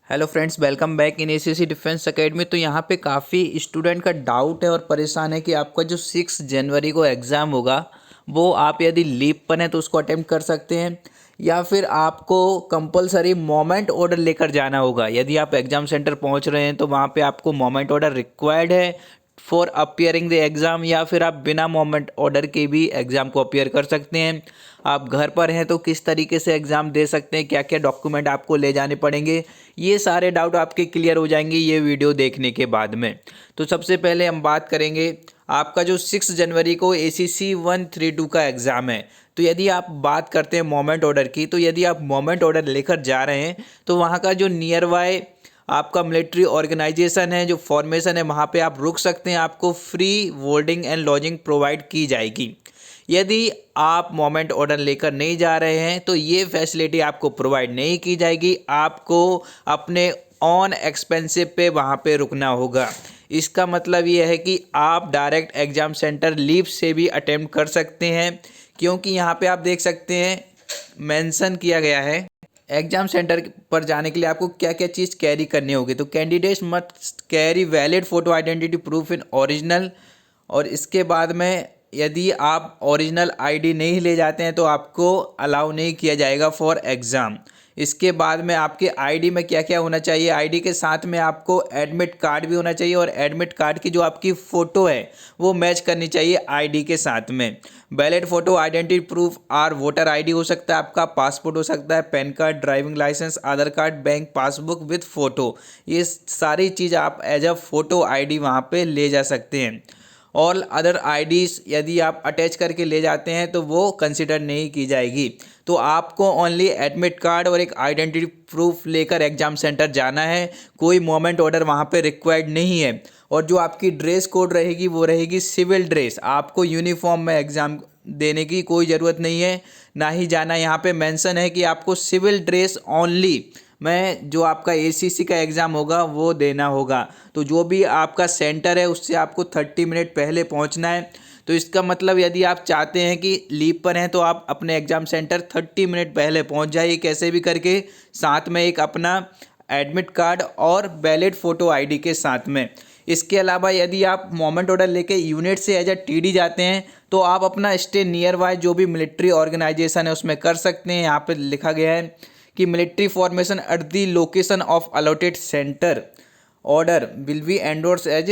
Hello friends, welcome back in ACC defence academy. तो यहाँ पे काफ़ी स्टूडेंट का डाउट है और परेशान है कि आपका जो 6 जनवरी को एग्ज़ाम होगा वो आप यदि लीव पर हैं तो उसको अटेम्प्ट कर सकते हैं, या फिर आपको कंपलसरी मोमेंट ऑर्डर लेकर जाना होगा। यदि आप एग्ज़ाम सेंटर पहुँच रहे हैं तो वहाँ पे आपको मोमेंट ऑर्डर रिक्वायर्ड है फॉर अपियरिंग द एग्ज़ाम, या फिर आप बिना मोमेंट ऑर्डर के भी एग्ज़ाम को अपियर कर सकते हैं। आप घर पर हैं तो किस तरीके से एग्ज़ाम दे सकते हैं, क्या क्या डॉक्यूमेंट आपको ले जाने पड़ेंगे, ये सारे डाउट आपके क्लियर हो जाएंगे ये वीडियो देखने के बाद में। तो सबसे पहले हम बात करेंगे आपका जो 6 जनवरी को ACC 132 का एग्ज़ाम है। तो यदि आप बात करते हैं मोमेंट ऑर्डर की, तो यदि आप मोमेंट ऑर्डर लेकर जा रहे हैं तो वहाँ का जो नियर बाय आपका मिलिट्री ऑर्गेनाइजेशन है, जो फॉर्मेशन है, वहाँ पे आप रुक सकते हैं। आपको free boarding and lodging provide की जाएगी। यदि आप मोमेंट ऑर्डर लेकर नहीं जा रहे हैं तो ये फैसिलिटी आपको प्रोवाइड नहीं की जाएगी। आपको अपने ऑन एक्सपेंसिव पे वहाँ पे रुकना होगा। इसका मतलब ये है कि आप डायरेक्ट एग्ज़ाम सेंटर लीव से भी अटेम्प्ट कर सकते हैं, क्योंकि यहाँ पे आप देख सकते हैं मेंशन किया गया है एग्जाम सेंटर पर जाने के लिए आपको क्या क्या चीज़ कैरी करनी होगी। तो candidates must carry valid photo identity proof in original, और इसके बाद में यदि आप ओरिजिनल आईडी नहीं ले जाते हैं तो आपको अलाउ नहीं किया जाएगा फॉर एग्ज़ाम। इसके बाद में आपके आईडी में क्या क्या होना चाहिए, आईडी के साथ में आपको एडमिट कार्ड भी होना चाहिए, और एडमिट कार्ड की जो आपकी फ़ोटो है वो मैच करनी चाहिए आईडी के साथ में। Valid photo identity proof or voter ID हो सकता है, आपका पासपोर्ट हो सकता है, PAN card, driving licence, Aadhaar card, bank passbook with photo. ये सारी चीज़ आप एज अ फ़ोटो आईडी वहाँ पे ले जा सकते हैं। ऑल अदर आईडीज़ यदि आप अटैच करके ले जाते हैं तो वो कंसिडर नहीं की जाएगी। तो आपको ओनली एडमिट कार्ड और एक आइडेंटिटी प्रूफ लेकर एग्ज़ाम सेंटर जाना है। कोई मोमेंट ऑर्डर वहाँ पे रिक्वायर्ड नहीं है। और जो आपकी ड्रेस कोड रहेगी वो रहेगी सिविल ड्रेस। आपको यूनिफॉर्म में एग्ज़ाम देने की कोई ज़रूरत नहीं है, ना ही जाना। यहाँ पे मेंशन है कि आपको सिविल ड्रेस ओनली में जो आपका ACC का एग्ज़ाम होगा वो देना होगा। तो जो भी आपका सेंटर है उससे आपको 30 मिनट पहले पहुंचना है। तो इसका मतलब यदि आप चाहते हैं कि लीव पर हैं तो आप अपने एग्ज़ाम सेंटर 30 मिनट पहले पहुंच जाइए कैसे भी करके, साथ में एक अपना एडमिट कार्ड और वैलिड फ़ोटो आईडी के साथ में। इसके अलावा यदि आप मोमेंट ऑर्डर लेके यूनिट से एज अ TD जाते हैं तो आप अपना स्टे नियर बाय जो भी मिलिट्री ऑर्गेनाइजेशन है उसमें कर सकते हैं। यहाँ पे लिखा गया है कि military formation at the location of allotted centre order will be endorse as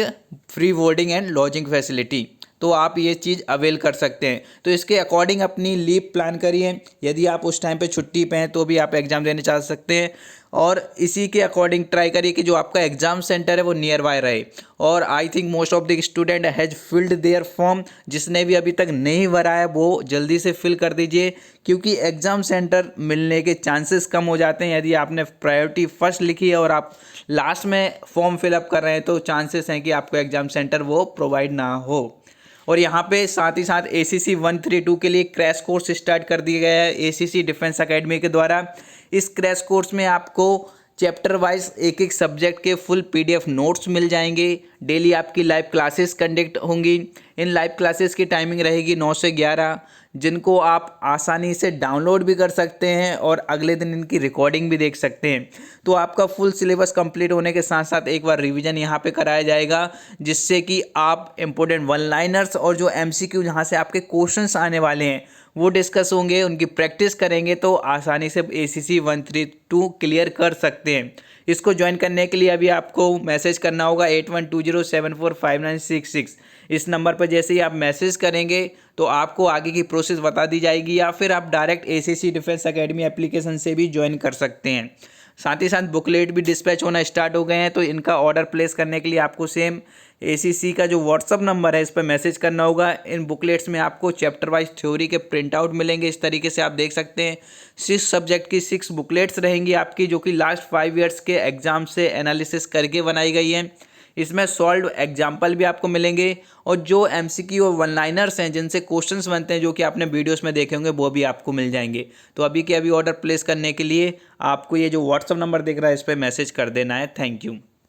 free boarding and lodging facility. तो आप ये चीज़ अवेल कर सकते हैं। तो इसके अकॉर्डिंग अपनी लीव प्लान करिए। यदि आप उस टाइम पे छुट्टी पे हैं तो भी आप एग्ज़ाम देने जा सकते हैं, और इसी के अकॉर्डिंग ट्राई करिए कि जो आपका एग्ज़ाम सेंटर है वो नियर बाय रहे। और I think most of the student has field there form. जिसने भी अभी तक नहीं भरा है वो जल्दी से फिल कर दीजिए, क्योंकि एग्ज़ाम सेंटर मिलने के चांसेस कम हो जाते हैं। यदि आपने प्रायोरिटी फर्स्ट लिखी है और आप लास्ट में फॉर्म फिलअप कर रहे हैं तो चांसेस हैं कि आपको एग्ज़ाम सेंटर वो प्रोवाइड ना हो। और यहाँ पे साथ ही साथ ACC 132 के लिए क्रैश कोर्स स्टार्ट कर दिया गया है ACC डिफेंस एकेडमी के द्वारा। इस क्रैश कोर्स में आपको चैप्टर वाइज एक एक सब्जेक्ट के फुल PDF नोट्स मिल जाएंगे। डेली आपकी लाइव क्लासेस कंडक्ट होंगी। इन लाइव क्लासेस की टाइमिंग रहेगी 9 से 11, जिनको आप आसानी से डाउनलोड भी कर सकते हैं और अगले दिन इनकी रिकॉर्डिंग भी देख सकते हैं। तो आपका फुल सिलेबस कंप्लीट होने के साथ साथ एक बार रिवीजन यहाँ पे कराया जाएगा, जिससे कि आप इंपॉर्टेंट वन लाइनर्स और जो MCQ जहाँ से आपके क्वेश्चंस आने वाले हैं वो डिस्कस होंगे, उनकी प्रैक्टिस करेंगे तो आसानी से ACC 132 क्लियर कर सकते हैं। इसको ज्वाइन करने के लिए अभी आपको मैसेज करना होगा 8120745966। इस नंबर पर जैसे ही आप मैसेज करेंगे तो आपको आगे की प्रोसेस बता दी जाएगी, या फिर आप direct ACC defence academy application से भी ज्वाइन कर सकते हैं। साथ ही साथ बुकलेट भी डिस्पैच होना स्टार्ट हो गए हैं। तो इनका ऑर्डर प्लेस करने के लिए आपको सेम ACC का जो व्हाट्सअप नंबर है इस पर मैसेज करना होगा। इन बुकलेट्स में आपको चैप्टर वाइज थ्योरी के प्रिंट आउट मिलेंगे। इस तरीके से आप देख सकते हैं 6 सब्जेक्ट की 6 बुकलेट्स रहेंगी आपकी, जो कि लास्ट 5 ईयर्स के एग्जाम से एनालिसिस करके बनाई गई हैं। इसमें सॉल्व एग्जाम्पल भी आपको मिलेंगे, और जो MCQ और वन लाइनर्स हैं जिनसे क्वेश्चंस बनते हैं जो कि आपने वीडियोस में देखे होंगे वो भी आपको मिल जाएंगे। तो अभी के अभी ऑर्डर प्लेस करने के लिए आपको ये जो व्हाट्सअप नंबर दिख रहा है इस पर मैसेज कर देना है। Thank you.